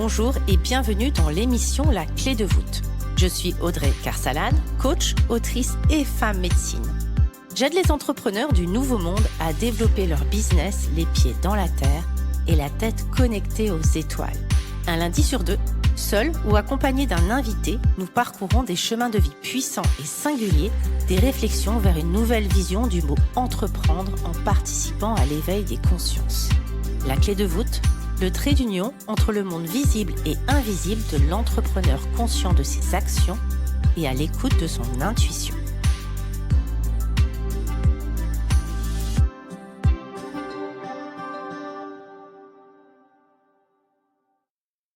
Bonjour et bienvenue dans l'émission La Clé de voûte. Je suis Audrey Carsalade, coach, autrice et femme médecine. J'aide les entrepreneurs du nouveau monde à développer leur business les pieds dans la terre et la tête connectée aux étoiles. Un lundi sur deux, seul ou accompagné d'un invité, nous parcourons des chemins de vie puissants et singuliers, des réflexions vers une nouvelle vision du mot entreprendre en participant à l'éveil des consciences. La clé de voûte, le trait d'union entre le monde visible et invisible de l'entrepreneur conscient de ses actions et à l'écoute de son intuition.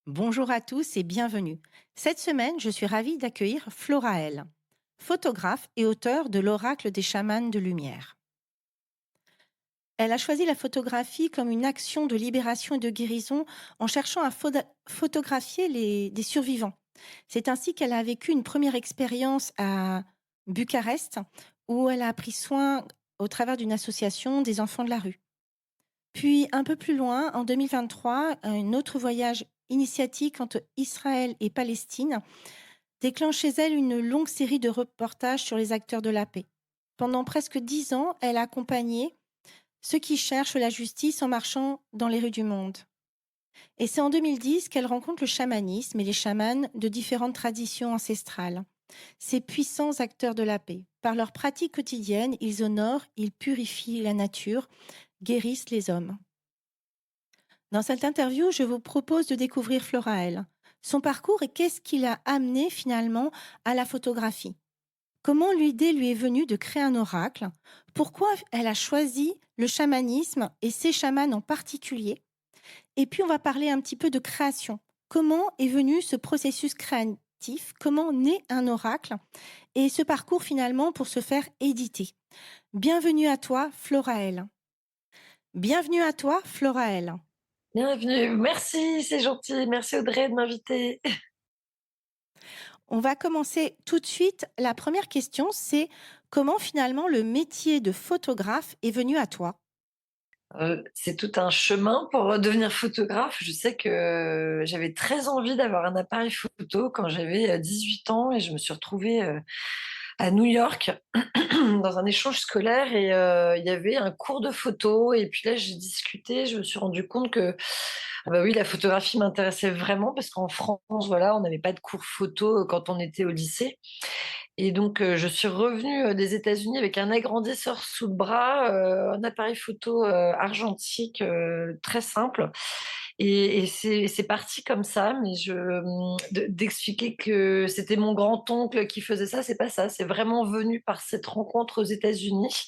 Bonjour à tous et bienvenue. Cette semaine, je suis ravie d'accueillir Floraël, photographe et auteure de l'Oracle des chamans de lumière. Elle a choisi la photographie comme une action de libération et de guérison en cherchant à photographier des survivants. C'est ainsi qu'elle a vécu une première expérience à Bucarest où elle a pris soin, au travers d'une association, des enfants de la rue. Puis, un peu plus loin, en 2023, un autre voyage initiatique entre Israël et Palestine déclenche chez elle une longue série de reportages sur les acteurs de la paix. Pendant presque 10 ans, elle a accompagné ceux qui cherchent la justice en marchant dans les rues du monde. Et c'est en 2010 qu'elle rencontre le chamanisme et les chamans de différentes traditions ancestrales. Ces puissants acteurs de la paix. Par leur pratique quotidienne, ils honorent, ils purifient la nature, guérissent les hommes. Dans cette interview, je vous propose de découvrir Floraël, son parcours et qu'est-ce qui l'a amené finalement à la photographie. Comment l'idée lui est venue de créer un oracle? Pourquoi elle a choisi le chamanisme et ces chamans en particulier? Et puis on va parler un petit peu de création. Comment est venu ce processus créatif? Comment naît un oracle? Et ce parcours finalement pour se faire éditer. Bienvenue à toi, Floraël. Bienvenue à toi, Floraël. Bienvenue, merci, c'est gentil. Merci Audrey de m'inviter. On va commencer tout de suite. La première question, c'est comment finalement le métier de photographe est venu à toi? C'est tout un chemin pour devenir photographe. Je sais que j'avais très envie d'avoir un appareil photo quand j'avais 18 ans et je me suis retrouvée à New York dans un échange scolaire et il y avait un cours de photo et puis là j'ai discuté, je me suis rendu compte que ah bah oui, la photographie m'intéressait vraiment parce qu'en France, voilà, on n'avait pas de cours photo quand on était au lycée. Et donc, je suis revenue, des États-Unis avec un agrandisseur sous le bras, un appareil photo, argentique, très simple et c'est parti comme ça, mais d'expliquer que c'était mon grand-oncle qui faisait ça, c'est pas ça. C'est vraiment venu par cette rencontre aux États-Unis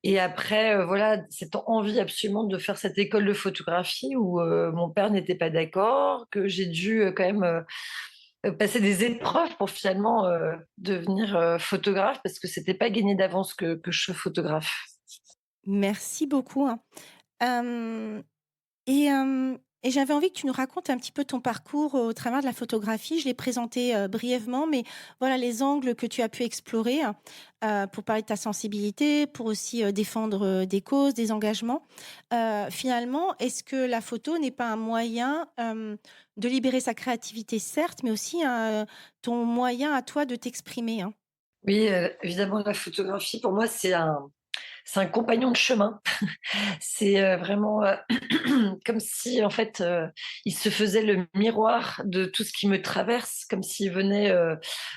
et après, voilà, cette envie absolument de faire cette école de photographie où, mon père n'était pas d'accord, que j'ai dû, quand même, passer des épreuves pour finalement, devenir, photographe parce que c'était pas gagné d'avance que je sois photographe. Merci beaucoup, hein. Hem et hem et j'avais envie que tu nous racontes un petit peu ton parcours au travers de la photographie. Je l'ai présenté, brièvement, mais voilà les angles que tu as pu explorer, pour parler de ta sensibilité, pour aussi, défendre, des causes, des engagements. Finalement, est-ce que la photo n'est pas un moyen, de libérer sa créativité certes, mais aussi ton moyen à toi de t'exprimer, hein? Oui, évidemment la photographie pour moi c'est un compagnon de chemin. C'est, vraiment, comme si en fait, il se faisait le miroir de tout ce qui me traverse, comme s'il venait,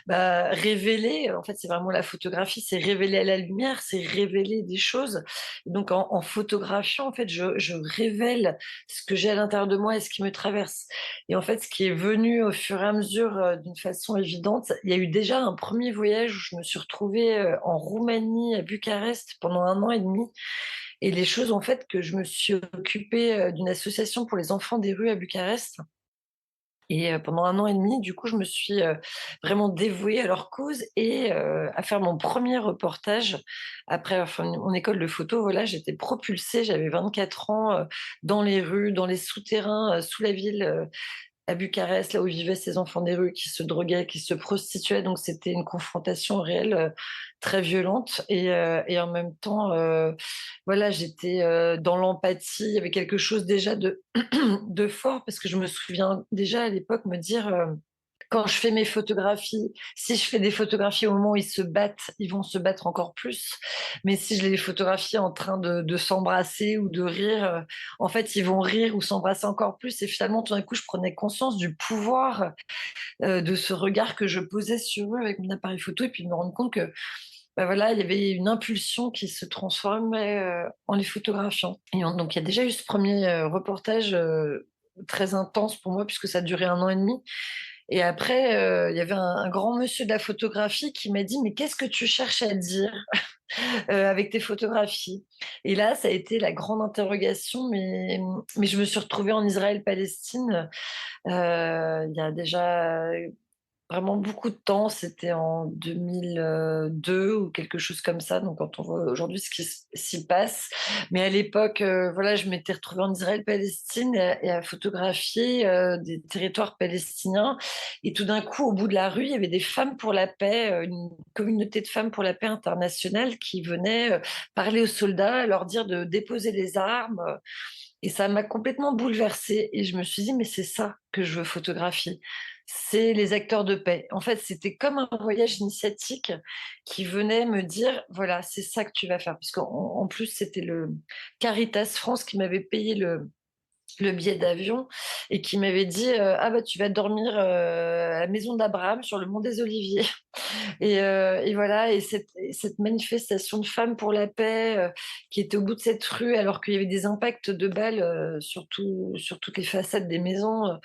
révéler, en fait, c'est vraiment la photographie, c'est révéler à la lumière, c'est révéler des choses. Donc en photographiant, en fait, je révèle ce que j'ai à l'intérieur de moi et ce qui me traverse. Et en fait, ce qui est venu au fur et à mesure, d'une façon évidente, il y a eu déjà un premier voyage où je me suis retrouvée, en Roumanie, à Bucarest, pendant 1 an et demi et les choses ont fait que je me suis occupée, d'une association pour les enfants des rues à Bucarest et pendant 1 an et demi, du coup, je me suis, vraiment dévouée à leur cause et à faire mon premier reportage après enfin mon école de photo. Voilà, j'étais propulsée, j'avais 24 ans, dans les rues, dans les souterrains, sous la ville, à Bucarest, là où vivaient ces enfants des rues qui se droguaient, qui se prostituaient. Donc c'était une confrontation réelle, très violente et en même temps, voilà, j'étais, dans l'empathie. Il y avait quelque chose déjà de de fort parce que je me souviens déjà à l'époque me dire, quand je fais mes photographies, si je fais des photographies au moment où ils se battent, ils vont se battre encore plus. Mais si je les photographie en train de s'embrasser ou de rire, en fait, ils vont rire ou s'embrasser encore plus. Et finalement, tout d'un coup, je prenais conscience du pouvoir de ce regard que je posais sur eux avec mon appareil photo, et puis de me rendre compte que, bah voilà, il y avait une impulsion qui se transformait en les photographiant. Donc, il y a déjà eu ce premier reportage très intense pour moi, puisque ça a duré 1 an et demi. Et après, il y avait un grand monsieur de la photographie qui m'a dit: «Mais qu'est-ce que tu cherches à dire, avec tes photographies?» Et là, ça a été la grande interrogation, mais je me suis retrouvée en Israël-Palestine, il y a déjà vraiment beaucoup de temps, c'était en 2002 ou quelque chose comme ça, donc quand on voit aujourd'hui ce qui s'y passe. Mais à l'époque, voilà, je m'étais retrouvée en Israël-Palestine et à photographier, des territoires palestiniens, et tout d'un coup, au bout de la rue, il y avait des femmes pour la paix, une communauté de femmes pour la paix internationale qui venaient, parler aux soldats, leur dire de déposer les armes, et ça m'a complètement bouleversée et je me suis dit: «Mais c'est ça que je veux photographier, c'est les acteurs de paix». En fait, c'était comme un voyage initiatique qui venait me dire: «Voilà, c'est ça que tu vas faire». Puisqu'en plus, c'était le Caritas France qui m'avait payé le billet d'avion et qui m'avait dit, «Ah bah, tu vas dormir, à la maison d'Abraham sur le mont des Oliviers». Et voilà, et cette manifestation de femmes pour la paix, qui était au bout de cette rue alors qu'il y avait des impacts de balles, sur toutes les façades des maisons,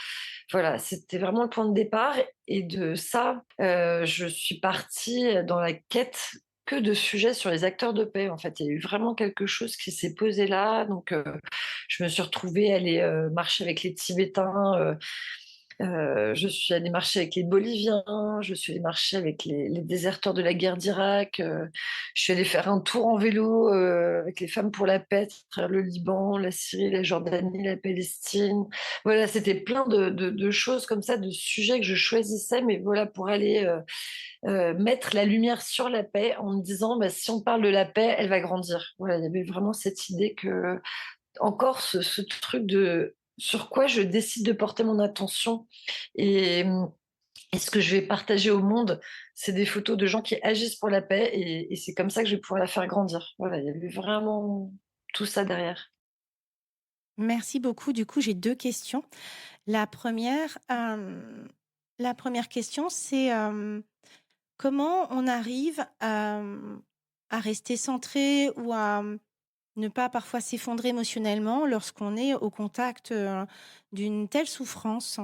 voilà, c'était vraiment le point de départ, et de ça, je suis partie dans la quête que de sujets sur les acteurs de paix. En fait, il y a eu vraiment quelque chose qui s'est posé là, donc je me suis retrouvée à aller, marcher avec les Tibétains, je suis allée marcher avec les Boliviens, je suis allée marcher avec les déserteurs de la guerre d'Irak, je suis allée faire un tour en vélo, avec les femmes pour la paix à travers le Liban, la Syrie, la Jordanie, la Palestine. Voilà, c'était plein de choses comme ça, de sujets que je choisissais, mais voilà, pour aller, mettre la lumière sur la paix en me disant: «Bah, si on parle de la paix, elle va grandir». Voilà, il y avait vraiment cette idée que encore ce truc de sur quoi je décide de porter mon attention, et et ce que je vais partager au monde, c'est des photos de gens qui agissent pour la paix, et c'est comme ça que je vais pouvoir la faire grandir. Voilà, il y avait vraiment tout ça derrière. Merci beaucoup. Du coup, j'ai 2 questions. La première, la première question, c'est, comment on arrive à rester centré ou à, ne pas parfois s'effondrer émotionnellement lorsqu'on est au contact, d'une telle souffrance?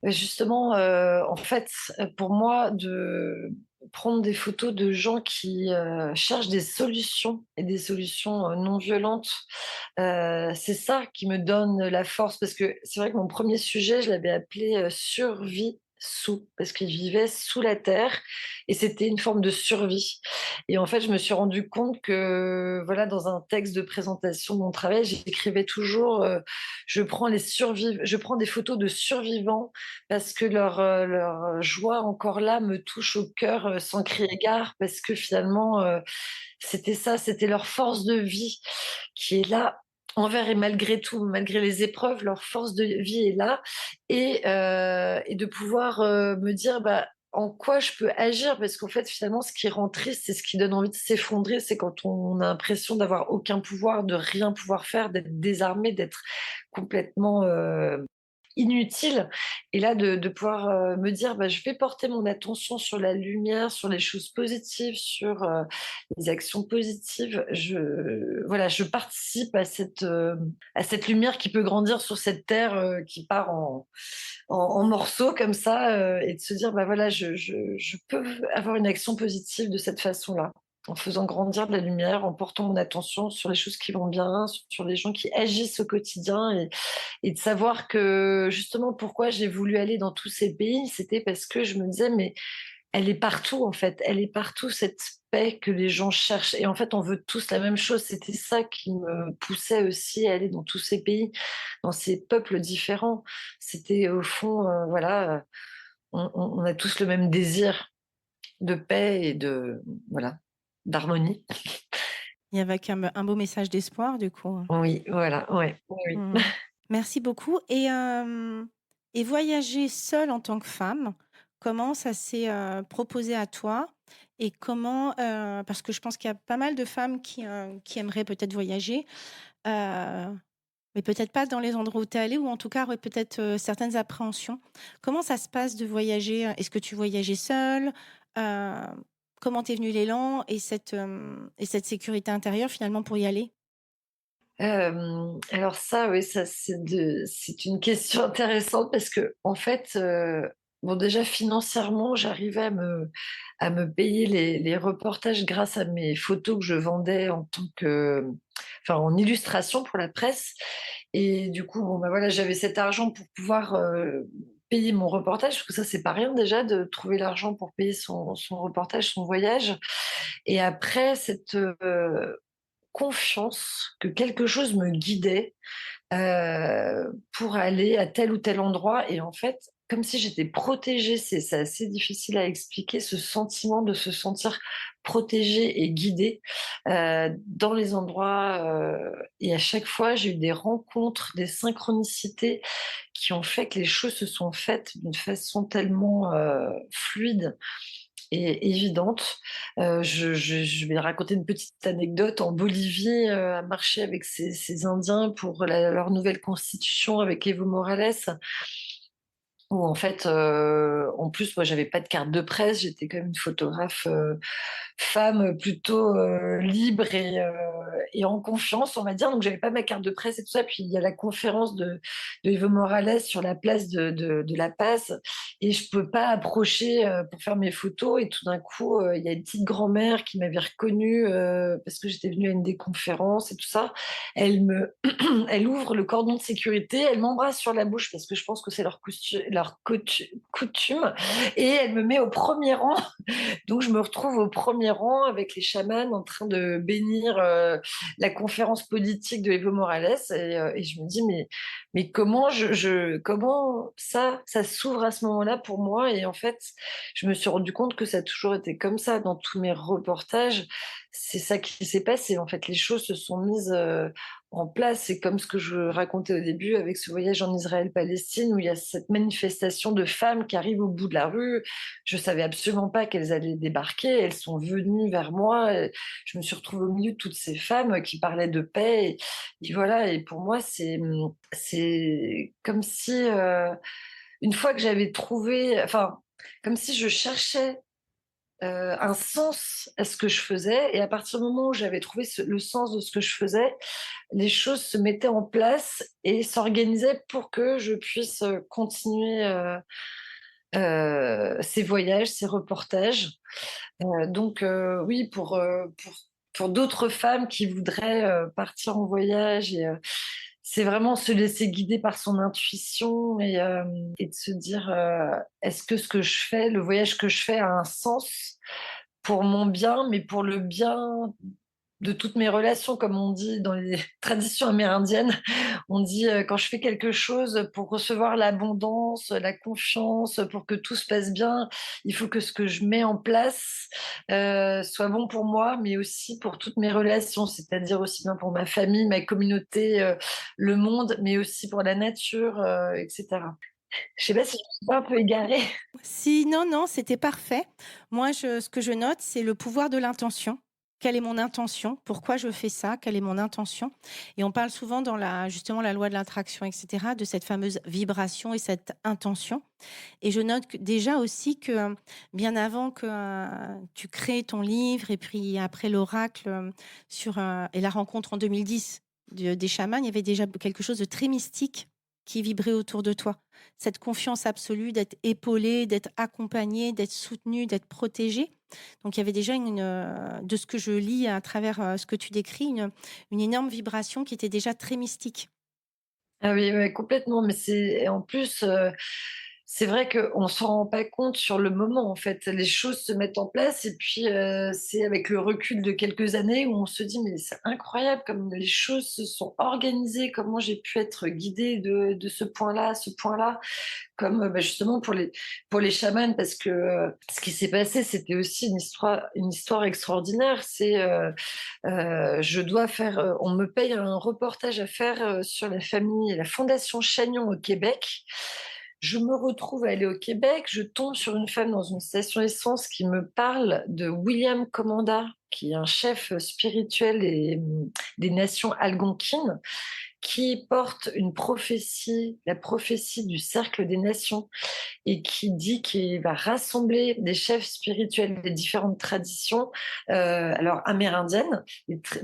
Justement, en fait, pour moi, de prendre des photos de gens qui, cherchent des solutions, et des solutions, non violentes, c'est ça qui me donne la force, parce que c'est vrai que mon premier sujet, je l'avais appelé, «Survie sous», parce qu'ils vivaient sous la terre et c'était une forme de survie, et en fait, je me suis rendu compte que, voilà, dans un texte de présentation de mon travail, j'écrivais toujours, je prends des photos de survivants parce que leur joie encore là me touche au cœur, sans crier gare, parce que finalement, c'était ça, c'était leur force de vie qui est là envers et malgré tout, malgré les épreuves, leur force de vie est là, et de pouvoir, me dire: «Bah, en quoi je peux agir?» Parce qu'en fait, finalement, ce qui rend triste, c'est ce qui donne envie de s'effondrer, c'est quand on a l'impression d'avoir aucun pouvoir, de rien pouvoir faire, d'être désarmé, d'être complètement, inutile, et là de pouvoir, me dire: «Bah, je vais porter mon attention sur la lumière, sur les choses positives, sur, les actions positives». Voilà, je participe à cette lumière qui peut grandir sur cette terre, qui part en morceaux comme ça, et de se dire: «Bah, voilà, je peux avoir une action positive de cette façon-là». En faisant grandir de la lumière, en portant mon attention sur les choses qui vont bien, sur les gens qui agissent au quotidien, et de savoir que justement pourquoi j'ai voulu aller dans tous ces pays, c'était parce que je me disais: «Mais Elle est partout en fait, elle est partout cette paix que les gens cherchent et en fait, on veut tous la même chose. C'était ça qui me poussait aussi à aller dans tous ces pays, dans ces peuples différents. C'était au fond, voilà, on a tous le même désir de paix et de voilà, d'harmonie. Et avec un beau message d'espoir du coup, hein. Oui, voilà, ouais, oui, oui. Mmh. Merci beaucoup et voyager seule en tant que femme, comment ça s'est, proposé à toi? Et comment, parce que je pense qu'il y a pas mal de femmes qui aimeraient peut-être voyager, heu, mais peut-être pas dans les endroits où tu es allée ou en tout cas auraient peut-être, certaines appréhensions. Comment ça se passe de voyager? Est-ce que tu voyageais seule? Heu, Comment t'es venu l'élan et cette sécurité intérieure finalement pour y aller? Alors ça, oui, ça c'est une question intéressante parce qu'en fait, bon déjà financièrement, j'arrivais à me payer les reportages grâce à mes photos que je vendais en tant que enfin en illustration pour la presse et du coup, bon, bah, voilà, j'avais cet argent pour pouvoir, payer mon reportage, parce que ça, c'est pas rien déjà de trouver l'argent pour payer son reportage, son voyage et après cette, confiance que quelque chose me guidait, pour aller à tel ou tel endroit et en fait, comme si j'étais protégée, c'est assez difficile à expliquer ce sentiment de se sentir protégée et guidée, dans les endroits, et à chaque fois, j'ai eu des rencontres, des synchronicités qui ont fait que les choses se sont faites d'une façon tellement, fluide et évidente. Je vais raconter une petite anecdote. En Bolivie, à marcher avec ces Indiens pour leur nouvelle constitution avec Evo Morales, où en fait, en plus, moi, j'avais pas de carte de presse. J'étais quand même une photographe, femme plutôt, libre et en confiance, on va dire. Donc j'avais pas ma carte de presse et tout ça. Puis il y a la conférence de Evo Morales sur la place de La Paz et je peux pas approcher, pour faire mes photos et tout d'un coup, il y a une petite grand-mère qui m'avait reconnue, parce que j'étais venue à une des conférences et tout ça. Elle me elle ouvre le cordon de sécurité, elle m'embrasse sur la bouche parce que je pense que c'est leur coutume et elle me met au premier rang. Donc je me retrouve au premier rang avec les chamans en train de bénir la conférence politique de Evo Morales et je me dis mais comment comment ça s'ouvre à ce moment-là pour moi et en fait je me suis rendu compte que ça a toujours été comme ça dans tous mes reportages. C'est ça qui s'est passé en fait. Les choses se sont mises en place. C'est comme ce que je racontais au début avec ce voyage en Israël-Palestine où il y a cette manifestation de femmes qui arrivent au bout de la rue. Je savais absolument pas qu'elles allaient débarquer. Elles sont venues vers moi. Et je me suis retrouvée au milieu de toutes ces femmes qui parlaient de paix. Et voilà. Et pour moi, c'est comme si une fois que j'avais trouvé, enfin, comme si je cherchais un sens à ce que je faisais. Et à partir du moment où j'avais trouvé le sens de ce que je faisais, les choses se mettaient en place et s'organisaient pour que je puisse continuer ces voyages, ces reportages. Donc oui, pour d'autres femmes qui voudraient partir en voyage, c'est vraiment se laisser guider par son intuition et de se dire est-ce que ce que je fais, le voyage que je fais a un sens pour mon bien, mais pour le bien de toutes mes relations, comme on dit dans les traditions amérindiennes. On dit quand je fais quelque chose pour recevoir l'abondance, la confiance, pour que tout se passe bien, il faut que ce que je mets en place soit bon pour moi, mais aussi pour toutes mes relations, c'est-à-dire aussi bien pour ma famille, ma communauté, le monde, mais aussi pour la nature, etc. Je sais pas si je me suis pas un peu égarée. Si, non, non, c'était parfait. Moi, ce que je note, c'est le pouvoir de l'intention. Quelle est mon intention? Pourquoi je fais ça? Quelle est mon intention? Et on parle souvent dans justement la loi de l'attraction, etc., de cette fameuse vibration et cette intention. Et je note déjà aussi que bien avant que tu crées ton livre et puis après l'oracle et la rencontre en 2010 des chamans, il y avait déjà quelque chose de très mystique qui vibrait autour de toi. Cette confiance absolue d'être épaulée, d'être accompagnée, d'être soutenue, d'être protégée. Donc il y avait déjà de ce que je lis à travers ce que tu décris, une énorme vibration qui était déjà très mystique. Ah oui, ouais, complètement, mais c'est et en plus, C'est vrai qu'on s'en rend pas compte sur le moment, en fait. Les choses se mettent en place et puis, c'est avec le recul de quelques années où on se dit: «Mais c'est incroyable comme les choses se sont organisées, comment j'ai pu être guidée de ce point-là à ce point-là». Comme, bah, justement pour les chamans parce que, ce qui s'est passé, c'était aussi une histoire extraordinaire. Je dois faire, on me paye un reportage à faire, sur la fondation Chagnon au Québec. Je me retrouve à aller au Québec, je tombe sur une femme dans une station essence qui me parle de William Commanda, qui est un chef, spirituel des nations algonquines, qui porte une prophétie, la prophétie du cercle des nations et qui dit qu'il va rassembler des chefs spirituels des différentes traditions, alors amérindiennes,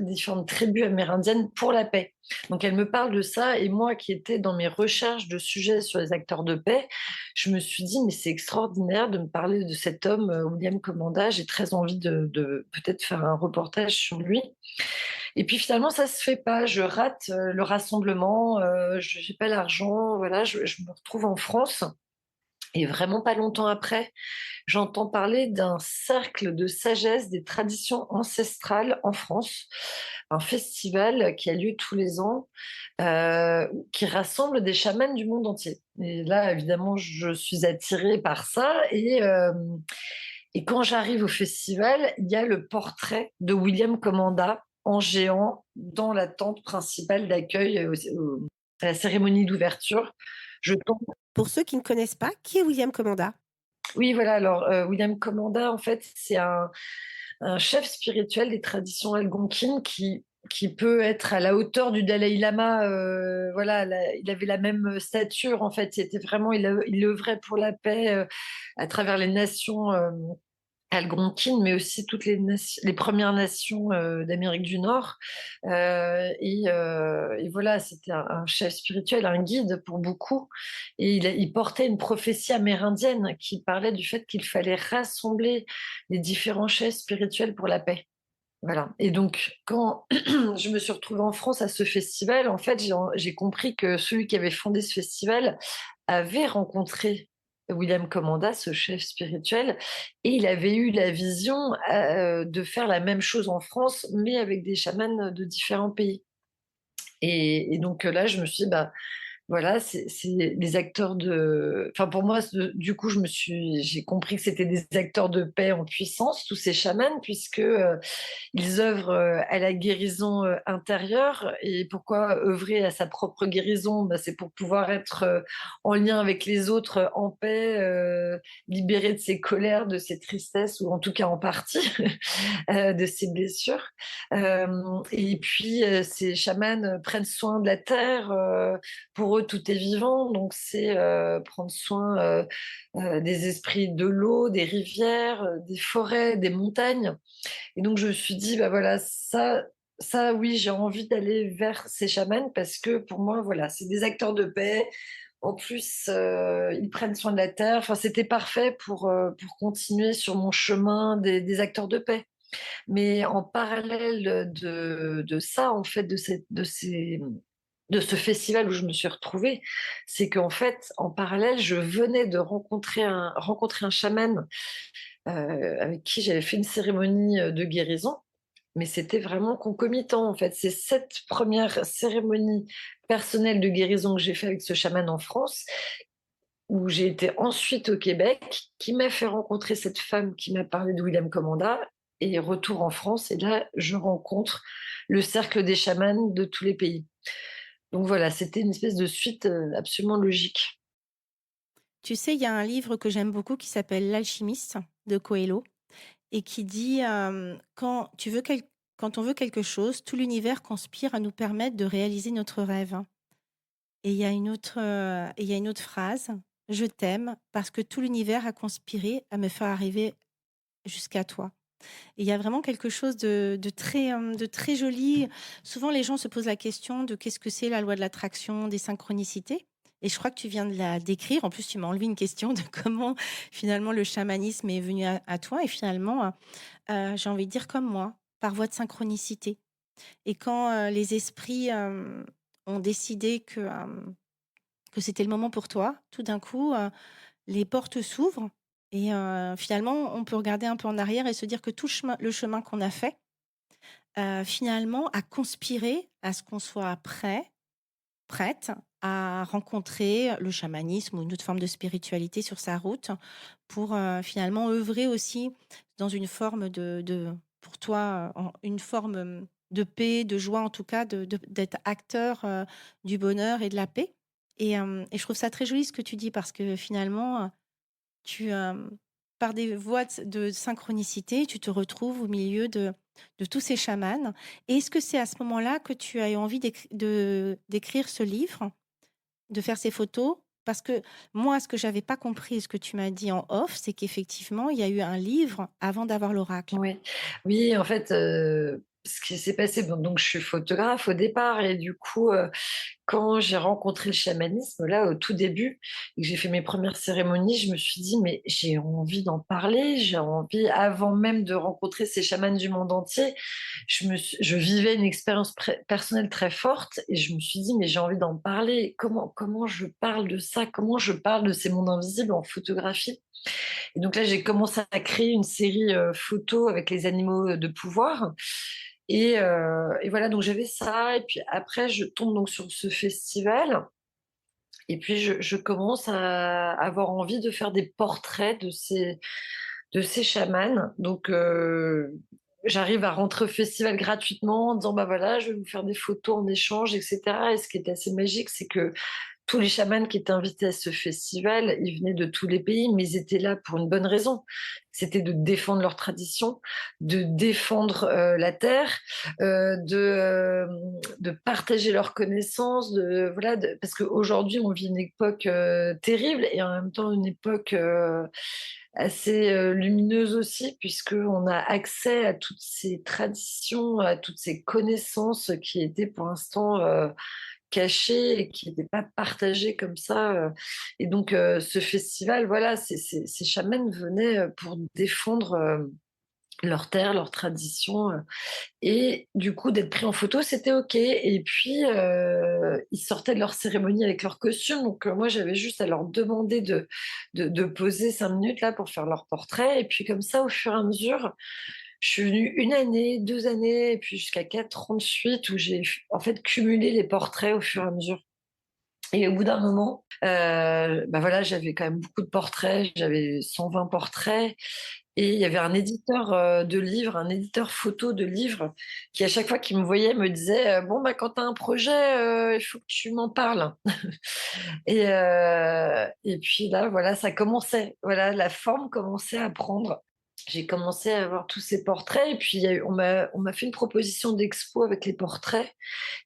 différentes tribus amérindiennes pour la paix. Donc elle me parle de ça et moi qui étais dans mes recherches de sujets sur les acteurs de paix, je me suis dit mais c'est extraordinaire de me parler de cet homme, William Commanda, j'ai très envie de peut-être faire un reportage sur lui. Et puis finalement ça se fait pas, je rate, le rassemblement, je j'ai pas l'argent, voilà, je me retrouve en France et vraiment pas longtemps après, j'entends parler d'un cercle de sagesse des traditions ancestrales en France, un festival qui a lieu tous les ans, qui rassemble des chamans du monde entier. Et là, évidemment, je suis attirée par ça et quand j'arrive au festival, il y a le portrait de William Commanda en géant dans la tente principale d'accueil, à la cérémonie d'ouverture. Je tombe Pour ceux qui ne connaissent pas, qui est William Commanda? Oui, voilà, alors, William Commanda, en fait, c'est un chef spirituel des traditions algonquines qui peut être à la hauteur du Dalai Lama, voilà, il avait la même stature, en fait, c'était vraiment, il œuvrait pour la paix, à travers les nations, algonquines, mais aussi toutes les Premières Nations d'Amérique du Nord. Et voilà, c'était un chef spirituel, un guide pour beaucoup. Et il portait une prophétie amérindienne qui parlait du fait qu'il fallait rassembler les différents chefs spirituels pour la paix. Voilà. Et donc, quand je me suis retrouvée en France à ce festival, en fait, j'ai compris que celui qui avait fondé ce festival avait rencontré William Commanda, ce chef spirituel, et il avait eu la vision, de faire la même chose en France, mais avec des chamans de différents pays. Et donc, là, je me suis dit: «Bah, voilà, c'est les acteurs de enfin pour moi, du coup, j'ai compris que c'était des acteurs de paix en puissance, tous ces chamans, puisque, ils œuvrent, à la guérison, intérieure. Et pourquoi œuvrer à sa propre guérison? Bah, c'est pour pouvoir être, en lien avec les autres, en paix, libéré de ses colères, de ses tristesses ou en tout cas en partie, de ses blessures. Et puis, ces chamans, prennent soin de la terre, pour eux tout est vivant, donc c'est, prendre soin, des esprits de l'eau, des rivières, des forêts, des montagnes. Et donc je me suis dit: «Bah, voilà, ça oui, j'ai envie d'aller vers ces chamans parce que pour moi, voilà, c'est des acteurs de paix. En plus, ils prennent soin de la terre». Enfin, c'était parfait pour continuer sur mon chemin des acteurs de paix. Mais en parallèle de ça, en fait, de ce festival où je me suis retrouvée, c'est qu'en fait, en parallèle, je venais de rencontrer un chaman, avec qui j'avais fait une cérémonie, de guérison, mais c'était vraiment concomitant, en fait. C'est cette première cérémonie personnelle de guérison que j'ai fait avec ce chaman en France, où j'ai été ensuite au Québec, qui m'a fait rencontrer cette femme qui m'a parlé de William Commanda, et retour en France et là, je rencontre le cercle des chamans de tous les pays. Donc voilà, c'était une espèce de suite, absolument logique. Tu sais, il y a un livre que j'aime beaucoup qui s'appelle «L'alchimiste» de Coelho et qui dit, quand on veut quelque chose, tout l'univers conspire à nous permettre de réaliser notre rêve. Et il y a une autre phrase: «Je t'aime parce que tout l'univers a conspiré à me faire arriver jusqu'à toi». Et il y a vraiment quelque chose de très joli. Souvent, les gens se posent la question de qu'est-ce que c'est la loi de l'attraction, des synchronicités. Et je crois que tu viens de la décrire. En plus, tu m'as enlevé une question de comment finalement le chamanisme est venu à toi. Et finalement, j'ai envie de dire comme moi, par voie de synchronicité. Et quand les esprits ont décidé que c'était le moment pour toi, tout d'un coup, les portes s'ouvrent et finalement, on peut regarder un peu en arrière et se dire que tout le chemin qu'on a fait, finalement, a conspiré à ce qu'on soit prête à rencontrer le chamanisme ou une autre forme de spiritualité sur sa route pour, finalement œuvrer aussi dans une forme de pour toi, une forme, de paix, de joie en tout cas, d'être acteur, du bonheur et de la paix et je trouve ça très joli ce que tu dis parce que finalement, tu, par des voies de synchronicité, tu te retrouves au milieu de tous ces chamans. Et est-ce que c'est à ce moment-là que tu as eu envie d'écrire ce livre, de faire ces photos? Parce que moi, ce que j'avais pas compris, ce que tu m'as dit en off, c'est qu'effectivement, il y a eu un livre avant d'avoir l'oracle. Oui, oui, en fait, ce qui s'est passé, bon, donc je suis photographe au départ et du coup, quand j'ai rencontré le chamanisme, là, au tout début, et que j'ai fait mes premières cérémonies, je me suis dit: «Mais j'ai envie d'en parler, j'ai envie», avant même de rencontrer ces chamans du monde entier, je vivais une expérience personnelle très forte et je me suis dit: «Mais j'ai envie d'en parler. Comment je parle de ça? Comment je parle de ces mondes invisibles en photographie?» Et donc là, j'ai commencé à créer une série, photos avec les animaux, de pouvoir et voilà, donc j'avais ça et puis après je tombe donc sur ce festival et puis je commence à avoir envie de faire des portraits de ces chamans. Donc j'arrive à rentrer au festival gratuitement en disant: «Bah, voilà, je vais vous faire des photos en échange» et cetera et ce qui est assez magique, c'est que tous les chamans qui étaient invités à ce festival, ils venaient de tous les pays, mais ils étaient là pour une bonne raison. C'était de défendre leur tradition, de défendre la terre, de partager leurs connaissances, voilà, parce qu'aujourd'hui on vit une époque terrible et en même temps une époque assez lumineuse aussi, puisqu'on a accès à toutes ces traditions, à toutes ces connaissances qui étaient pour l'instant cachées et qui n'étaient pas partagées comme ça. Et donc, ce festival, voilà, ces chamans venaient pour défendre leur terre, leur tradition. Et du coup, d'être pris en photo, c'était OK. Et puis, ils sortaient de leur cérémonie avec leur costume. Donc, moi, j'avais juste à leur demander de poser 5 minutes là pour faire leur portrait. Et puis, comme ça, au fur et à mesure, je suis venue 1 année, 2 années, et puis jusqu'à 4 ans de suite où j'ai en fait cumulé les portraits au fur et à mesure. Et au bout d'un moment, bah voilà, j'avais quand même beaucoup de portraits, j'avais 120 portraits et il y avait un éditeur, de livres, un éditeur photo de livres qui à chaque fois qu'il me voyait me disait: «Bon, bah, quand tu as un projet, il faut que tu m'en parles». Et puis là, voilà, ça commençait, voilà, la forme commençait à prendre. J'ai commencé à avoir tous ces portraits et puis il y a eu on m'a fait une proposition d'expo avec les portraits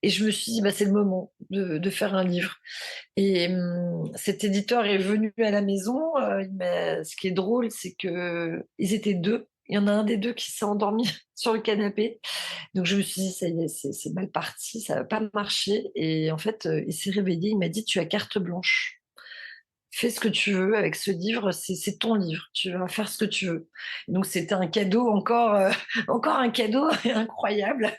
et je me suis dit: «Bah, c'est le moment de faire un livre». Et cet éditeur est venu à la maison, ce qui est drôle, c'est qu'ils étaient 2. Il y en a un des 2 qui s'est endormi sur le canapé. Donc je me suis dit: «Ça y est, c'est mal parti, ça va pas marcher» et en fait, il s'est réveillé, il m'a dit: «Tu as carte blanche. Fais ce que tu veux avec ce livre, c'est ton livre, tu vas faire ce que tu veux». Donc c'était un cadeau encore, encore un cadeau incroyable,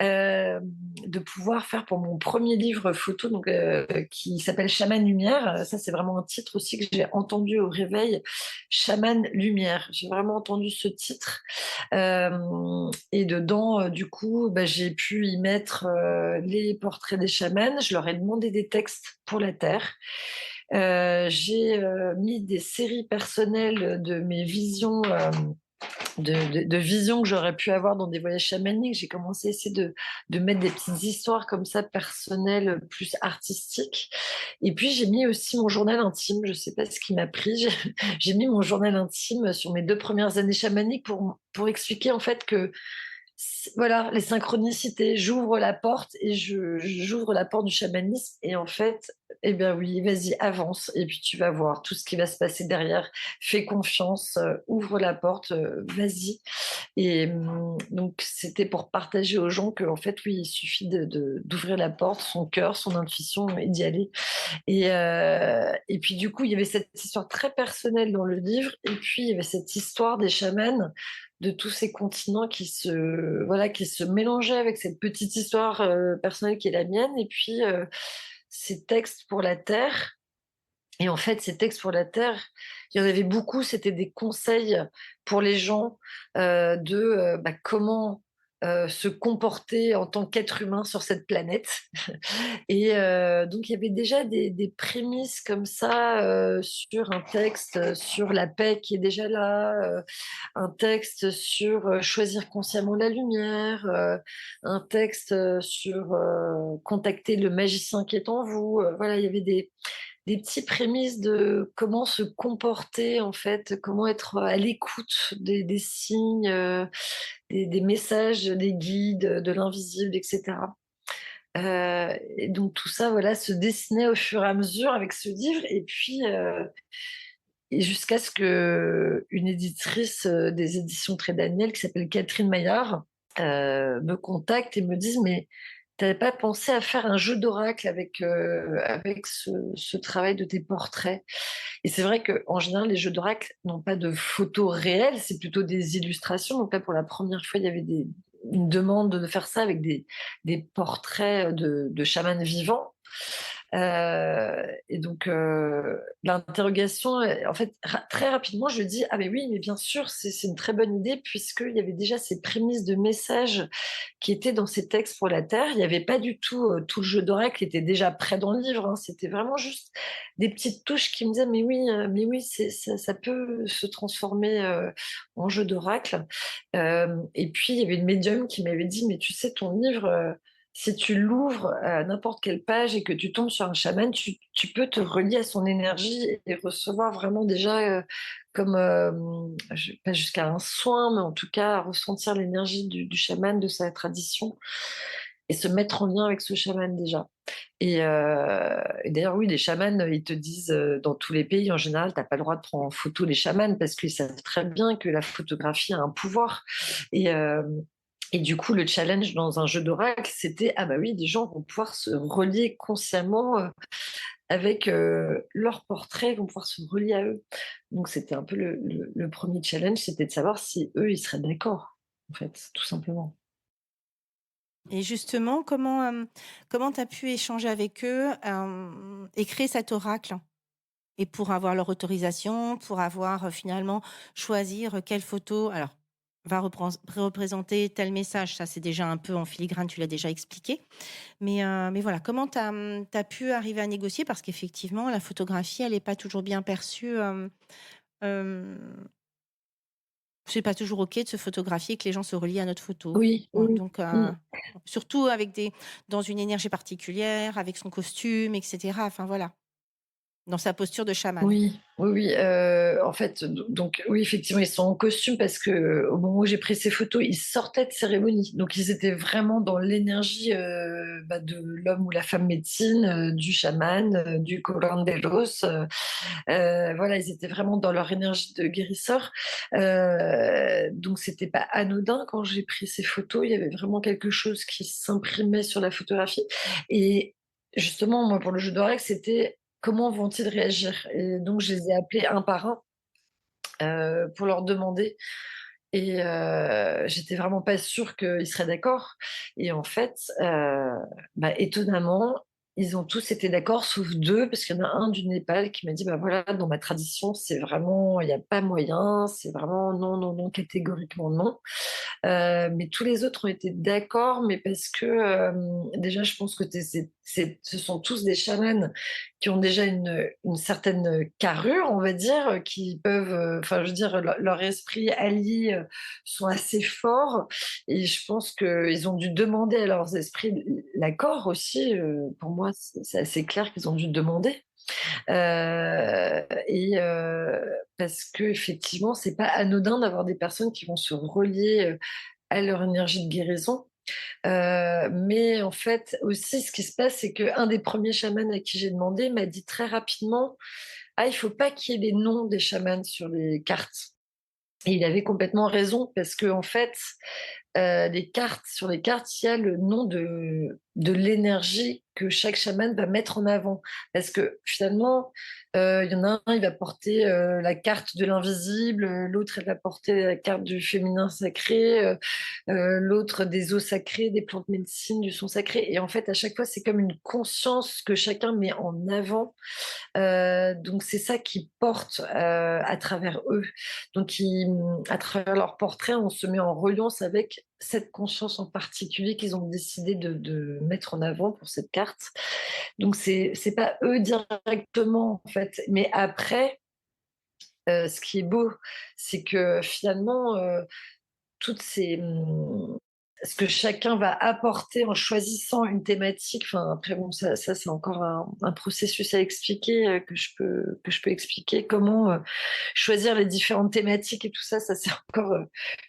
de pouvoir faire pour mon premier livre photo donc qui s'appelle Chaman Lumière. Ça, c'est vraiment un titre aussi que j'ai entendu au réveil, Chaman Lumière. J'ai vraiment entendu ce titre, et dedans, du coup, bah, j'ai pu y mettre, les portraits des chamans. Je leur ai demandé des textes pour la terre. J'ai, mis des séries personnelles de mes visions, de visions que j'aurais pu avoir dans des voyages chamaniques. J'ai commencé à essayer de mettre des petites histoires comme ça personnelles, plus artistiques et puis j'ai mis aussi mon journal intime. Je sais pas ce qui m'a pris. J'ai mis mon journal intime sur mes 2 premières années chamaniques pour expliquer en fait que voilà, les synchronicités, j'ouvre la porte et j'ouvre la porte du chamanisme et en fait, eh bien oui, vas-y, avance et puis tu vas voir tout ce qui va se passer derrière. Fais confiance, ouvre la porte, vas-y et donc c'était pour partager aux gens qu'en fait, oui, il suffit d'ouvrir la porte, son cœur, son intuition et d'y aller et puis du coup, il y avait cette histoire très personnelle dans le livre et puis il y avait cette histoire des chamans de tous ces continents qui se mélangeaient avec cette petite histoire, personnelle qui est la mienne et puis, ces textes pour la terre Et en fait, ces textes pour la Terre, il y en avait beaucoup, c'était des conseils pour les gens, comment, se comporter en tant qu'être humain sur cette planète. Et donc il y avait déjà des prémices comme ça, sur un texte, sur la paix qui est déjà là, un texte sur, choisir consciemment la lumière, un texte, sur, contacter le magicien qui est en vous, voilà, il y avait des petits prémices de comment se comporter en fait, comment être à l'écoute des signes, des messages, des guides, de l'invisible et cetera. Et donc tout ça, voilà, se dessinait au fur et à mesure avec ce livre et puis, et jusqu'à ce qu'une éditrice, des éditions Trait Daniel qui s'appelle Catherine Maillard, me contacte et me dise: «Mais tu avais pas pensé à faire un jeu d'oracle avec ce travail de tes portraits?» Et c'est vrai qu'en général, les jeux d'oracle n'ont pas de photos réelles, c'est plutôt des illustrations. Donc là, pour la première fois, il y avait une demande de faire ça avec des portraits de chamans vivants. Et donc, l'interrogation, en fait, très rapidement, je dis: «Ah mais oui, mais bien sûr, c'est une très bonne idée», puisqu'il y avait déjà ces prémices de messages qui étaient dans ces textes pour la Terre. Il n'y avait pas du tout, tout le jeu d'oracle était déjà prêt dans le livre, hein. C'était vraiment juste des petites touches qui me disaient: mais oui, ça peut se transformer, en jeu d'oracle». Et puis il y avait une médium qui m'avait dit: «Mais tu sais, ton livre, si tu l'ouvres à n'importe quelle page et que tu tombes sur un chaman, tu peux te relier à son énergie et recevoir vraiment déjà, comme, pas jusqu'à un soin, mais en tout cas ressentir l'énergie du chaman, de sa tradition et se mettre en lien avec ce chaman déjà». Et d'ailleurs, oui, les chamans, ils te disent, dans tous les pays, en général, tu as pas le droit de prendre en photo les chamans parce qu'ils savent très bien que la photographie a un pouvoir. Et du coup, le challenge dans un jeu d'oracle, c'était: «Ah bah oui, des gens vont pouvoir se relier consciemment, avec, leurs portraits, vont pouvoir se relier à eux». Donc c'était un peu le 1er challenge, c'était de savoir si eux, ils seraient d'accord, en fait, tout simplement. Et justement, comment tu as pu échanger avec eux, et créer cet oracle? Et pour avoir leur autorisation, pour avoir, finalement choisir, quelle photo alors va représenter tel message, ça c'est déjà un peu en filigrane, tu l'as déjà expliqué. Mais voilà, comment tu as pu arriver à négocier? Parce qu'effectivement la photographie, elle est pas toujours bien perçue, hem, c'est pas toujours OK de se photographier, que les gens se relient à notre photo. Oui, Ouais, oui, donc mmh. surtout avec des dans une énergie particulière, avec son costume et cetera, enfin voilà, dans sa posture de chaman. Oui, oui, oui, en fait, donc oui, effectivement, ils sont en costume parce qu'au moment où j'ai pris ces photos, ils sortaient de cérémonie. Donc ils étaient vraiment dans l'énergie, de l'homme ou la femme médecine, du chaman, du curanderos, voilà, ils étaient vraiment dans leur énergie de guérisseur. Donc c'était pas anodin quand j'ai pris ces photos, il y avait vraiment quelque chose qui s'imprimait sur la photographie et justement, moi, pour le jeu d'oracle, c'était: «Comment vont-ils réagir?» Et donc je les ai appelés un par un, pour leur demander et j'étais vraiment pas sûre qu'ils seraient d'accord et en fait, étonnamment, ils ont tous été d'accord sauf 2 parce qu'il y en a un du Népal qui m'a dit: «Bah, voilà, dans ma tradition, c'est vraiment il y a pas moyen, c'est vraiment non, non, non, catégoriquement non». Mais tous les autres ont été d'accord, mais parce que, déjà je pense que tu ce sont tous des chamans qui ont déjà une certaine carrure, on va dire, qui peuvent, enfin je veux dire leur esprit allié, sont assez forts et je pense qu'ils ont dû demander à leurs esprits l'accord aussi, pour moi c'est assez clair qu'ils ont dû demander. Parce qu'effectivement, c'est pas anodin d'avoir des personnes qui vont se relier, à leur énergie de guérison. Mais en fait, aussi, ce qui se passe, c'est qu'un des premiers chamans à qui j'ai demandé m'a dit très rapidement: «Ah, il faut pas qu'il y ait les noms des chamans sur les cartes». Et il avait complètement raison parce qu'en fait, les cartes, sur les cartes, il y a le nom de l'énergie que chaque chaman va mettre en avant. Parce que finalement, il y en a un, il va porter la carte de l'invisible, l'autre, elle va porter la carte du féminin sacré, l'autre des eaux sacrées, des plantes médecines, du son sacré. Et en fait, à chaque fois, c'est comme une conscience que chacun met en avant. Donc c'est ça qui porte à travers eux. Donc à travers leur portrait, on se met en reliance avec cette conscience en particulier qu'ils ont décidé de mettre en avant pour cette carte. Donc c'est pas eux directement en fait, mais après, ce qui est beau, c'est que finalement, toutes ces ce que chacun va apporter en choisissant une thématique, enfin après bon ça c'est encore un processus à expliquer, que je peux expliquer. Comment, choisir les différentes thématiques et tout ça, ça c'est encore,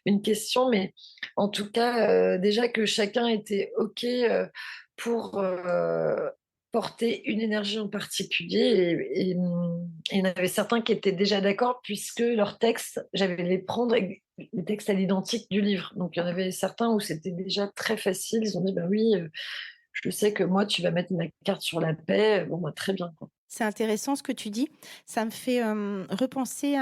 une question. Mais en tout cas, déjà que chacun était OK, pour, porter une énergie en particulier et il y en avait certains qui étaient déjà d'accord puisque leurs textes, j'allais les prendre le texte à l'identique du livre. Donc il y en avait certains où c'était déjà très facile. Ils ont dit: «Ben oui, je sais que moi, tu vas mettre ma carte sur la paix». Bon, bah, très bien, quoi. C'est intéressant ce que tu dis. Ça me fait, repenser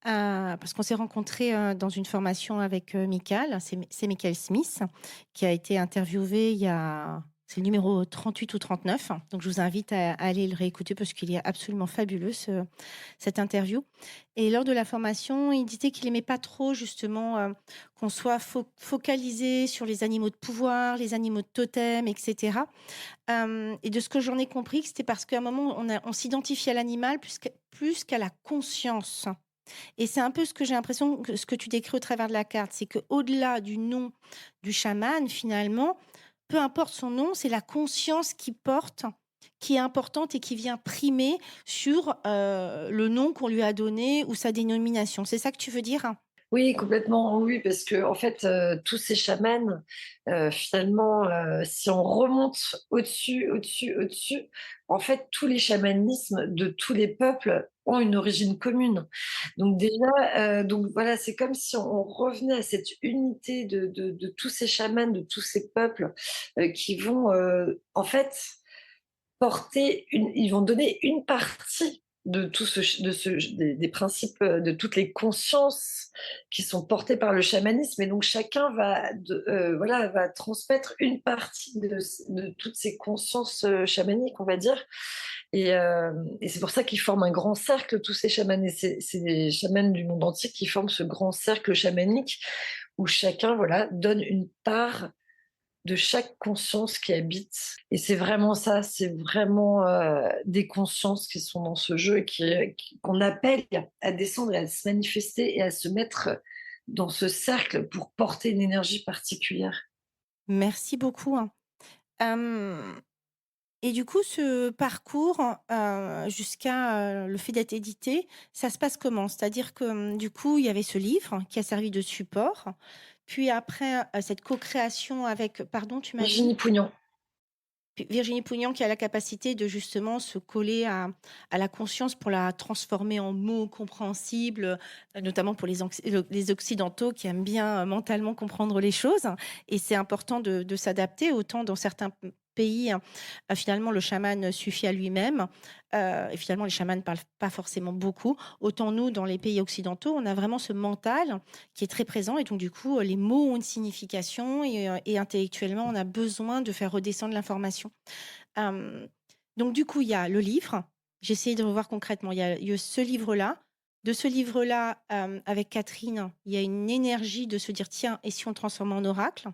parce qu'on s'est rencontrés, dans une formation avec, Michael. C'est Michael Smith qui a été interviewé il y a c'est le numéro 38 ou 39. Donc je vous invite à aller le réécouter parce qu'il est absolument fabuleux cette interview. Et lors de la formation, il disait qu'il aimait pas trop justement, qu'on soit focalisé sur les animaux de pouvoir, les animaux de totem et cetera. Et de ce que j'en ai compris, que c'était parce qu'à un moment on s'identifie à l'animal plus qu'à la conscience. Et c'est un peu ce que j'ai l'impression que ce que tu décris au travers de la carte, c'est qu'au-delà du nom du chaman, finalement, peu importe son nom, c'est la conscience qu'il porte qui est importante et qui vient primer sur, le nom qu'on lui a donné ou sa dénomination. C'est ça que tu veux dire? Oui, complètement, oui, parce qu'en fait, tous ces chamans, finalement, si on remonte au-dessus, au-dessus, au-dessus, en fait, tous les chamanismes de tous les peuples ont une origine commune. Donc déjà, donc voilà, c'est comme si on revenait à cette unité de tous ces chamans, de tous ces peuples, qui vont, en fait, ils vont donner une partie de tout des principes, de toutes les consciences qui sont portées par le chamanisme. Et donc chacun voilà, va transmettre une partie de toutes ces consciences, chamaniques, on va dire. Et c'est pour ça qu'ils forment un grand cercle, tous ces chamans. Et c'est les chamans du monde entier qui forment ce grand cercle chamanique où chacun, voilà, donne une part de chaque conscience qui habite. Et c'est vraiment ça, c'est vraiment, des consciences qui sont dans ce jeu et qu'on appelle à descendre et à se manifester et à se mettre dans ce cercle pour porter une énergie particulière. Merci beaucoup, hein. Hem Et du coup, ce parcours, jusqu'à, le fait d'être édité, ça se passe comment? C'est-à-dire que, du coup, il y avait ce livre qui a servi de support, puis après, cette co-création avec pardon, tu m'as dit? Virginie Pougnon. Virginie Pougnan qui a la capacité de justement se coller à la conscience pour la transformer en mots compréhensibles, notamment pour les occidentaux qui aiment bien, mentalement comprendre les choses et c'est important de s'adapter. Autant dans certains pays, hein, finalement le chaman suffit à lui-même, et finalement les chamans ne parlent pas forcément beaucoup. Autant nous, dans les pays occidentaux, on a vraiment ce mental qui est très présent et donc du coup, les mots ont une signification et intellectuellement, on a besoin de faire redescendre l'information. Hem, donc du coup, il y a le livre. J'ai essayé de revoir concrètement. Il y a ce livre-là. De ce livre-là, avec Catherine, il y a une énergie de se dire: «Tiens, et si on transformait en oracle?»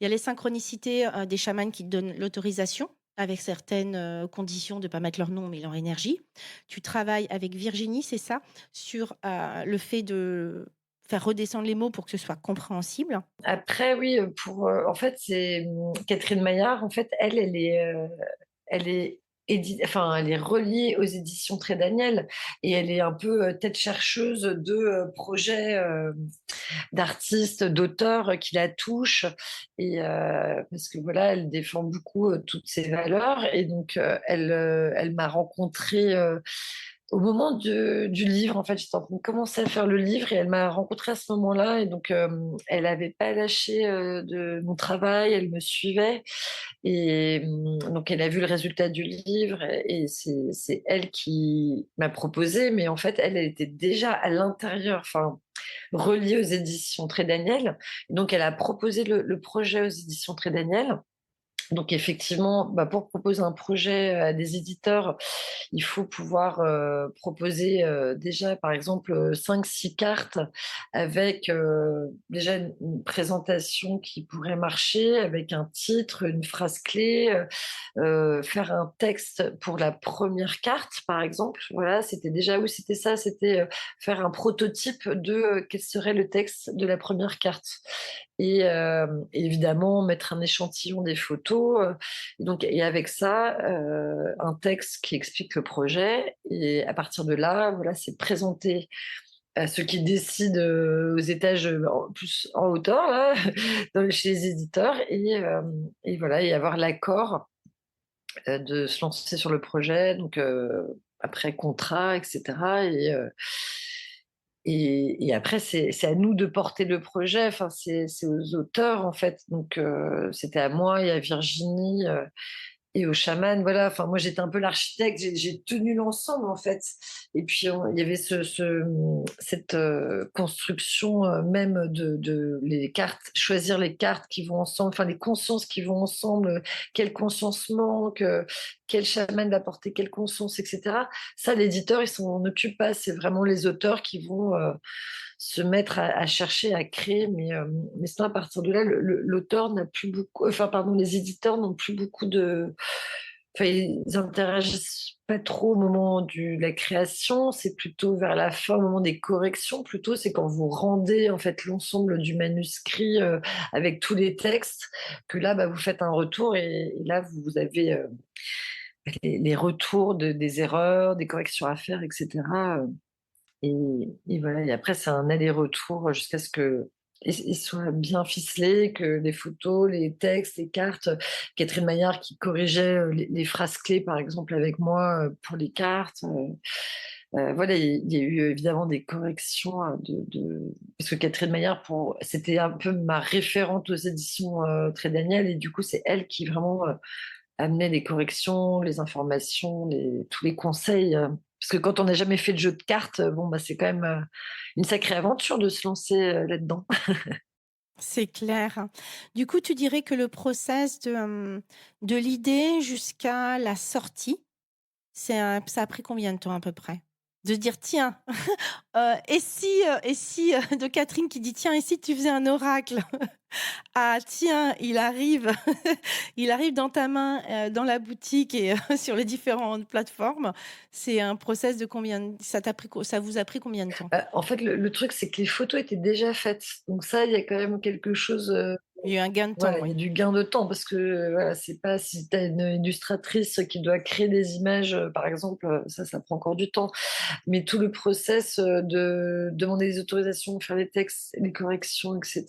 Il y a les synchronicités, des chamans qui te donnent l'autorisation, avec certaines, conditions de pas mettre leur nom, mais leur énergie. Tu travailles avec Virginie, c'est ça? Sur, le fait de faire redescendre les mots pour que ce soit compréhensible. Après oui, en fait, c'est, Catherine Maillard, en fait, elle est enfin, elle est reliée aux éditions Trait Daniel et elle est un peu, tête chercheuse de, projets, d'artistes, d'auteurs, qui la touchent. Parce que voilà, elle défend beaucoup, toutes ces valeurs et donc elle m'a rencontrée, Au moment du livre, en fait, j'étais en train de commencer à faire le livre et elle m'a rencontrée à ce moment-là et donc elle avait pas lâché, de mon travail, elle me suivait et donc elle a vu le résultat du livre et c'est elle qui m'a proposé, mais en fait, elle était déjà à l'intérieur, enfin, reliée aux éditions Trait Daniel. Donc elle a proposé le projet aux éditions Trait Daniel. Donc effectivement, bah, pour proposer un projet à des éditeurs, il faut pouvoir proposer déjà, par exemple, 5-6 cartes avec déjà une présentation qui pourrait marcher, avec un titre, une phrase clé, faire un texte pour la première carte, par exemple. Voilà, c'était déjà oui, c'était ça, c'était faire un prototype de quel serait le texte de la première carte. Et évidemment, mettre un échantillon des photos. Et avec ça, un texte qui explique le projet. Et à partir de là, voilà, c'est présenté à ceux qui décident aux étages plus en hauteur, là, chez les éditeurs. Et voilà, et avoir l'accord de se lancer sur le projet. Donc, après contrat, etc. Et après, c'est à nous de porter le projet. Enfin, c'est aux auteurs, en fait. Donc, c'était à moi et à Virginie et au chaman, voilà. Enfin, moi, j'étais un peu l'architecte. J'ai tenu l'ensemble, en fait. Et puis, il y avait cette construction même de les cartes, choisir les cartes qui vont ensemble, enfin, les consciences qui vont ensemble, quelle conscience manque, quel chaman va porter quelle conscience, etc. Ça, l'éditeur, il s'en occupe pas. C'est vraiment les auteurs qui vont se mettre à chercher, à créer. Mais sinon, à partir de là, l'auteur n'a plus beaucoup, enfin, pardon, les éditeurs n'ont plus beaucoup de. Enfin, ils interagissent pas trop au moment de la création, c'est plutôt vers la fin, au moment des corrections, plutôt, c'est quand vous rendez en fait l'ensemble du manuscrit avec tous les textes, que là, bah, vous faites un retour et là, vous avez les retours des erreurs, des corrections à faire, etc. Et voilà, et après, c'est un aller-retour jusqu'à ce que il soit bien ficelé, que les photos, les textes, les cartes, Catherine Maillard qui corrigeait les phrases clés, par exemple, avec moi pour les cartes. Voilà, il y a eu évidemment des corrections parce que Catherine Maillard, c'était un peu ma référente aux éditions Trait Daniel, et du coup, c'est elle qui vraiment amener les corrections, les informations, tous les conseils. Parce que quand on n'a jamais fait de jeu de cartes, bon, bah, c'est quand même une sacrée aventure de se lancer là-dedans. C'est clair. Du coup, tu dirais que le process de l'idée jusqu'à la sortie, ça a pris combien de temps à peu près? De dire: «Tiens, et si» de Catherine qui dit: «Tiens, et si tu faisais un oracle?» Ah tiens, il arrive il arrive dans ta main, dans la boutique et sur les différentes plateformes. C'est un process de combien d ça vous a pris combien de temps? En fait, le truc, c'est que les photos étaient déjà faites. Donc ça, il y a quand même quelque chose. Il y a eu un gain de temps, Voilà, il y oui. a du gain de temps parce que voilà, c'est pas si tu as une illustratrice qui doit créer des images, par exemple, ça prend encore du temps. Mais tout le process de demander des autorisations, faire les textes, les corrections, etc.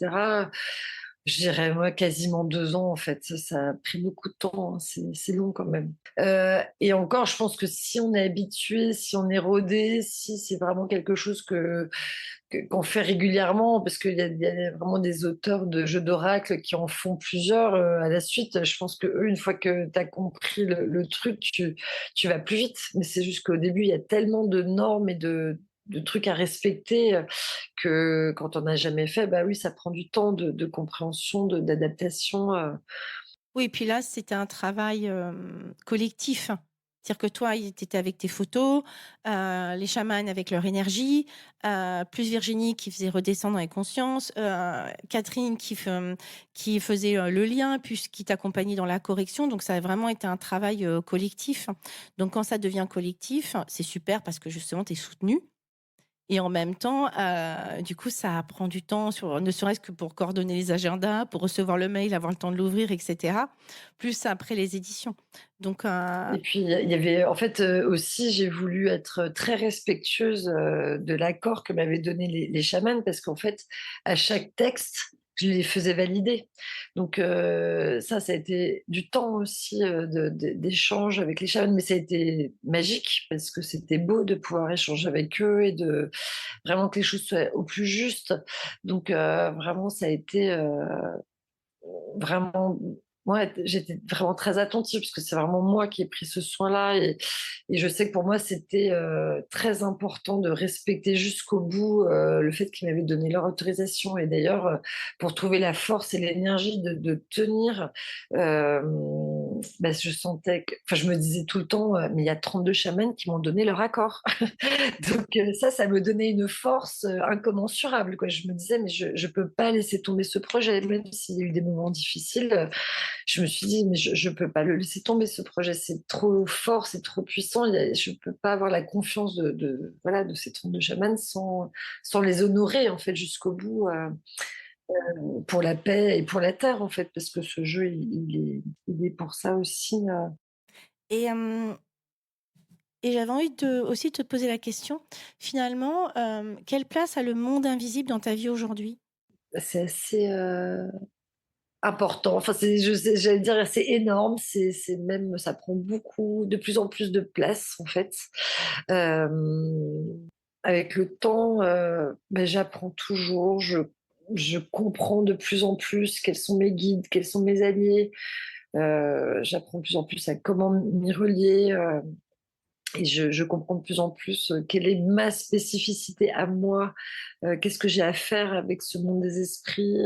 Je dirais, moi, quasiment 2 ans, en fait. Ça a pris beaucoup de temps, hein, c'est long quand même. Et encore, je pense que si on est habitué, si on est rodé, si c'est vraiment quelque chose qu'on fait régulièrement, parce qu'il y a vraiment des auteurs de jeux d'oracle qui en font plusieurs à la suite. Je pense que eux, une fois que tu as compris le truc, tu vas plus vite. Mais c'est juste qu'au début, il y a tellement de normes et de trucs à respecter que quand on n'a jamais fait, bah oui, ça prend du temps de compréhension, d'adaptation. Oui, puis là, c'était un travail, collectif. C'est-à-dire que toi, tu étais avec tes photos, les chamans avec leur énergie, plus Virginie qui faisait redescendre les consciences, Catherine qui faisait, le lien, puis qui t'accompagnait dans la correction. Donc ça a vraiment été un travail, collectif. Donc quand ça devient collectif, c'est super parce que justement, tu es soutenue. Et en même temps, du coup, ça prend du temps ne serait-ce que pour coordonner les agendas, pour recevoir le mail, avoir le temps de l'ouvrir et cetera, plus après les éditions. Donc Et puis, il y avait en fait, aussi, j'ai voulu être très respectueuse, de l'accord que m'avaient donné les chamans parce qu'en fait, à chaque texte, je les faisais valider. Donc ça a été du temps aussi, d'échange avec les chamans, mais ça a été magique parce que c'était beau de pouvoir échanger avec eux et de vraiment que les choses soient au plus juste. Donc vraiment ça a été, vraiment, ouais, j'étais vraiment très attentive parce que c'est vraiment moi qui ai pris ce soin-là et je sais que pour moi, c'était, très important de respecter jusqu'au bout, le fait qu'ils m'avaient donné leur autorisation et d'ailleurs, pour trouver la force et l'énergie de tenir, je sentais que enfin, je me disais tout le temps, «Mais il y a 32 chamans qui m'ont donné leur accord». Donc ça me donnait une force, incommensurable, quoi. Je me disais: «Mais je peux pas laisser tomber ce projet», même s'il y a eu des moments difficiles, je me suis dit: «Mais je peux pas le laisser tomber ce projet, c'est trop fort, c'est trop puissant, il y a je peux pas avoir la confiance de voilà, de ces 32 chamans sans les honorer, en fait, jusqu'au bout, pour la paix et pour la terre, en fait», parce que ce jeu, il est pour ça aussi, Et, et j'avais envie de aussi te poser la question, finalement, quelle place a le monde invisible dans ta vie aujourd'hui? c'est assez, important. Enfin, j'allais dire, c'est énorme, c'est même ça prend beaucoup de plus en plus de place, en fait. Hem, Avec le temps, j'apprends toujours, je comprends de plus en plus quels sont mes guides, quels sont mes alliés. J'apprends de plus en plus à comment m'y relier, et je comprends de plus en plus, quelle est ma spécificité à moi, qu'est-ce que j'ai à faire avec ce monde des esprits,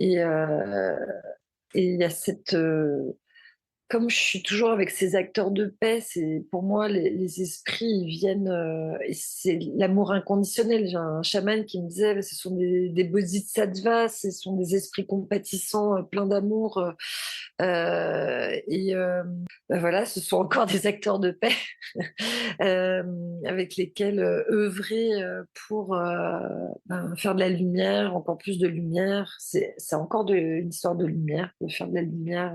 et heu et il y a cette, comme je suis toujours avec ces acteurs de paix, c'est pour moi les esprits, ils viennent, et c'est l'amour inconditionnel. J'ai un chaman qui me disait: «Ce sont des bodhisattvas, ce sont des esprits compatissants, pleins d'amour», voilà, ce sont encore des acteurs de paix, avec lesquels, œuvrer, pour, faire de la lumière, encore plus de lumière. C'est encore une histoire de lumière, de faire de la lumière,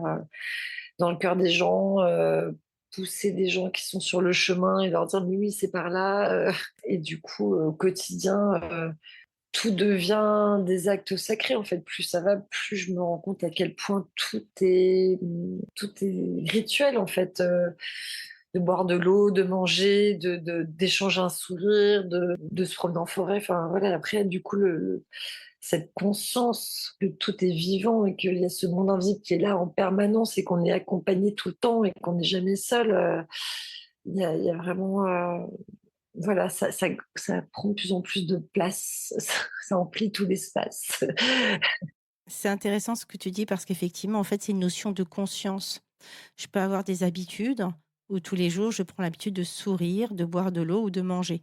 dans le cœur des gens, pousser des gens qui sont sur le chemin et leur dire: «Mais oui, c'est par là», et du coup, au quotidien, tout devient des actes sacrés, en fait. Plus ça va, plus je me rends compte à quel point tout est rituel, en fait, de boire de l'eau, de manger, d'échanger un sourire, de se promener en forêt, enfin voilà. Après du coup cette conscience que tout est vivant et qu'il y a ce monde invisible qui est là en permanence et qu'on est accompagné tout le temps et qu'on n'est jamais seul, il y a vraiment, voilà, ça prend de plus en plus de place, ça emplit tout l'espace. C'est intéressant ce que tu dis parce qu'effectivement, en fait, c'est une notion de conscience. Je peux avoir des habitudes où tous les jours, je prends l'habitude de sourire, de boire de l'eau ou de manger.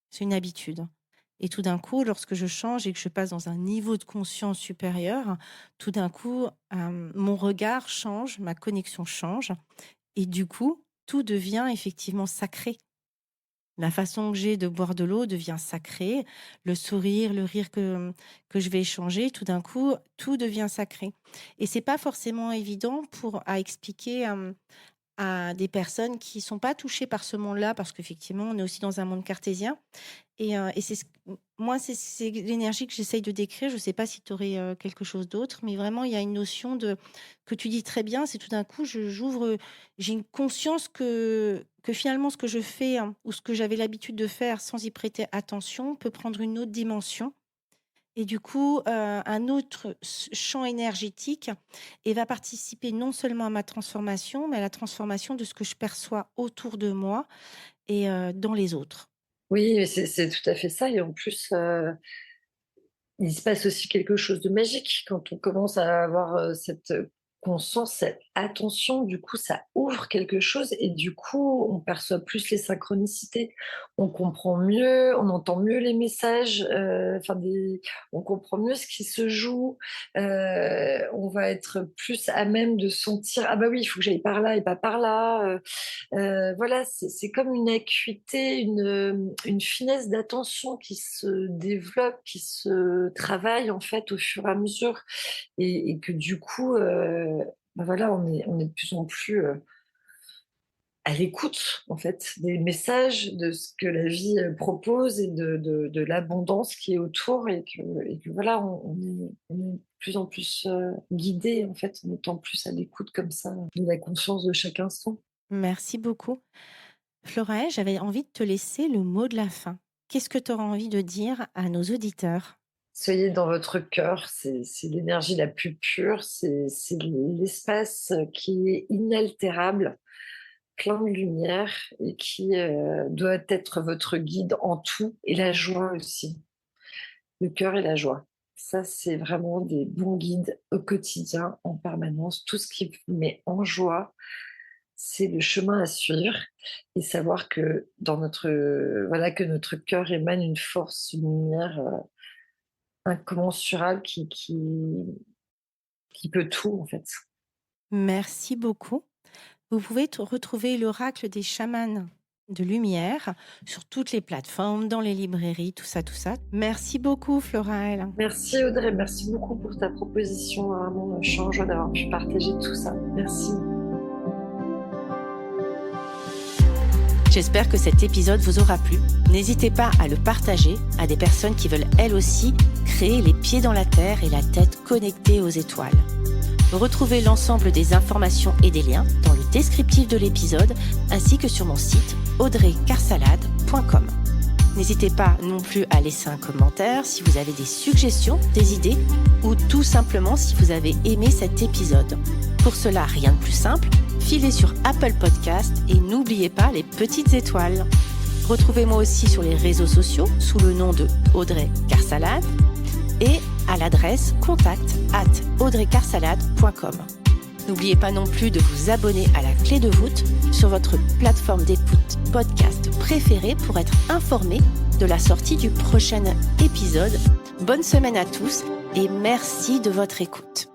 C'est une habitude. Et tout d'un coup, lorsque je change et que je passe dans un niveau de conscience supérieur, tout d'un coup, mon regard change, ma connexion change. Et du coup, tout devient effectivement sacré. La façon que j'ai de boire de l'eau devient sacrée. Le sourire, le rire que je vais échanger, tout d'un coup, tout devient sacré. Et c'est pas forcément évident à expliquer à des personnes qui sont pas touchées par ce monde-là, parce qu'effectivement, on est aussi dans un monde cartésien. Et c'est moi, c'est l'énergie que j'essaye de décrire. Je ne sais pas si tu aurais quelque chose d'autre, mais vraiment, il y a une notion que tu dis très bien, c'est tout d'un coup, j'ai une conscience que finalement, ce que je fais, hein, ou ce que j'avais l'habitude de faire sans y prêter attention peut prendre une autre dimension. Et du coup, un autre champ énergétique et va participer non seulement à ma transformation, mais à la transformation de ce que je perçois autour de moi et dans les autres. Oui, mais c'est tout à fait ça et en plus, il se passe aussi quelque chose de magique quand on commence à avoir, cette, conscience, cette attention, du coup, ça ouvre quelque chose et du coup, on perçoit plus les synchronicités. On comprend mieux, on entend mieux les messages, on comprend mieux ce qui se joue. On va être plus à même de sentir: «Ah bah oui, il faut que j'aille par là et pas par là», voilà, c'est comme une acuité, une finesse d'attention qui se développe, qui se travaille en fait au fur et à mesure et que du coup, voilà, on est de plus en plus, à l'écoute en fait des messages, de ce que la vie, propose et de l'abondance qui est autour et que voilà, on est plus en plus guidée, en fait, en étant plus à l'écoute comme ça, de la conscience de chaque instant. Merci beaucoup. Floraël, j'avais envie de te laisser le mot de la fin. Qu'est-ce que tu auras envie de dire à nos auditeurs? Soyez dans votre cœur, c'est l'énergie la plus pure, c'est l'espace qui est inaltérable, plein de lumière et qui doit être votre guide en tout, et la joie aussi, le cœur et la joie. Ça, c'est vraiment des bons guides au quotidien, en permanence. Tout ce qui vous met en joie, c'est le chemin à suivre, et savoir que dans voilà, que notre cœur émane une force, une lumière incommensurable qui peut tout, en fait. Merci beaucoup. Vous pouvez retrouver l'oracle des chamans de lumière sur toutes les plateformes, dans les librairies, tout ça, tout ça. Merci beaucoup, Floraël. Merci Audrey, merci beaucoup pour ta proposition. Vraiment, je suis en joie d'avoir pu partager tout ça. Merci. J'espère que cet épisode vous aura plu. N'hésitez pas à le partager à des personnes qui veulent elles aussi créer les pieds dans la terre et la tête connectée aux étoiles. Retrouvez l'ensemble des informations et des liens dans le descriptif de l'épisode ainsi que sur mon site audreycarsalade.com. N'hésitez pas non plus à laisser un commentaire si vous avez des suggestions, des idées ou tout simplement si vous avez aimé cet épisode. Pour cela, rien de plus simple, filez sur Apple Podcast et n'oubliez pas les petites étoiles. Retrouvez-moi aussi sur les réseaux sociaux sous le nom de Audrey Carsalade et à l'adresse contact@audreycarsalade.com. N'oubliez pas non plus de vous abonner à la clé de voûte sur votre plateforme d'écoute podcast préférée pour être informé de la sortie du prochain épisode. Bonne semaine à tous et merci de votre écoute.